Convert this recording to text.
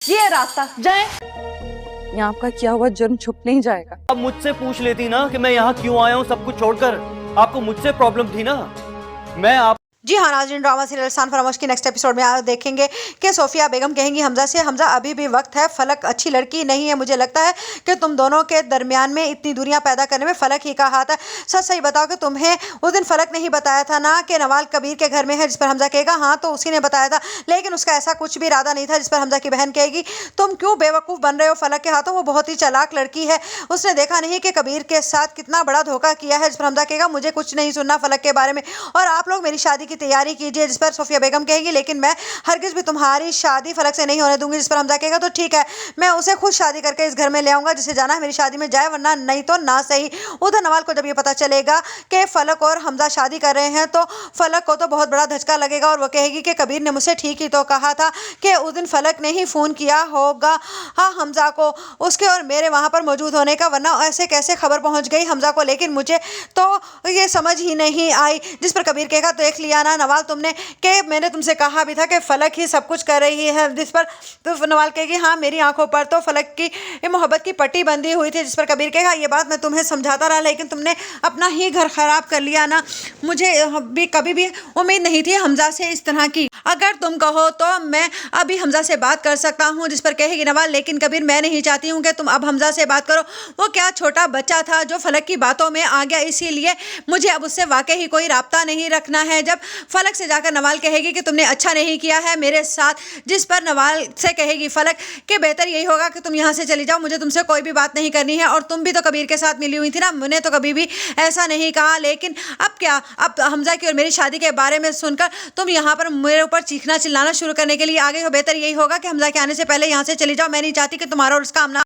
ये है रास्ता, जाएं। यहाँ आपका किया हुआ जुर्म छुप नहीं जाएगा। आप मुझसे पूछ लेती ना कि मैं यहाँ क्यों आया हूँ सब कुछ छोड़कर। आपको मुझसे प्रॉब्लम थी ना। मैं आप जी हाँ नाज़रीन, ड्रामा सीरियल सान फरामोश की नेक्स्ट एपिसोड में आप देखेंगे कि सोफिया बेगम कहेंगी हमजा से, हमजा अभी भी वक्त है, फलक अच्छी लड़की नहीं है, मुझे लगता है कि तुम दोनों के दरमियान में इतनी दूरियां पैदा करने में फलक ही का हाथ है। सच सही बताओ कि तुम्हें उस दिन फलक नहीं बताया था ना कि नवाल कबीर के घर में है, जिस पर हमजा कहेगा हाँ तो उसी ने बताया था, लेकिन उसका ऐसा कुछ भी इरादा नहीं था। जिस पर हमजा की बहन कहेगी तुम क्यों बेवकूफ़ बन रहे हो फलक के हाथों, वो बहुत ही चालाक लड़की है, उसने देखा नहीं कि कबीर के साथ कितना बड़ा धोखा किया है। जिस पर हमजा कहेगा मुझे कुछ नहीं सुनना फलक के बारे में, और आप लोग मेरी शादी की तैयारी कीजिए। जिस पर सोफिया बेगम कहेगी लेकिन मैं हरगिज़ भी तुम्हारी शादी फलक से नहीं होने दूंगी। जिस पर हमजा कहेगा तो ठीक है, मैं उसे खुद शादी करके इस घर में ले आऊंगा, जिसे जाना है मेरी शादी में जाए, वरना नहीं तो ना सही। उधर नवाल को जब ये पता चलेगा कि फलक और हमजा शादी कर रहे हैं तो फलक को तो बहुत बड़ा धचका लगेगा, और वो कहेगी कि कबीर ने मुझसे ठीक ही तो कहा था कि उस दिन फलक ने ही फ़ोन किया होगा हाँ हमजा को, उसके और मेरे वहाँ पर मौजूद होने का, वरना ऐसे कैसे खबर पहुँच गई हमजा को, लेकिन मुझे तो ये समझ ही नहीं आई। जिस पर कबीर कहेगा तो देख लिया ना नवाल तुमने कि मैंने तुमसे कहा भी था कि फलक ही सब कुछ कर रही है। जिस पर तो नवाल कहेगी हाँ मेरी आंखों पर तो फलक की मोहब्बत की पट्टी बंधी हुई थी। जिस पर कबीर कहेगा ये बात मैं तुम्हें समझाता रहा, लेकिन तुमने अपना ही घर खराब कर लिया ना, मुझे भी कभी भी उम्मीद नहीं थी हमजा से इस तरह की, अगर तुम कहो तो मैं अभी हमजा से बात कर सकता हूँ। जिस पर कहेगी नवाल लेकिन कबीर मैं नहीं चाहती हूँ कि तुम अब हमजा से बात करो, वो क्या छोटा बच्चा था जो फलक की बातों में आ गया, इसीलिए मुझे अब उससे वाकई ही कोई राब्ता नहीं रखना है। जब फलक से जाकर नवाल कहेगी कि तुमने अच्छा नहीं किया है मेरे साथ। जिस पर नवाल से कहेगी फलक कि बेहतर यही होगा कि तुम यहाँ से चली जाओ, मुझे तुमसे कोई भी बात नहीं करनी है, और तुम भी तो कबीर के साथ मिली हुई थी ना, मैंने तो कभी भी ऐसा नहीं कहा, लेकिन अब क्या, अब हमजा की और मेरी शादी के बारे में सुनकर तुम यहाँ पर मेरे ऊपर चीखना चिल्लाना शुरू करने के लिए आ गई हो। बेहतर यही होगा कि हमजा के आने से पहले यहाँ से चली जाओ, मैं नहीं चाहती कि तुम्हारा और उसका आमना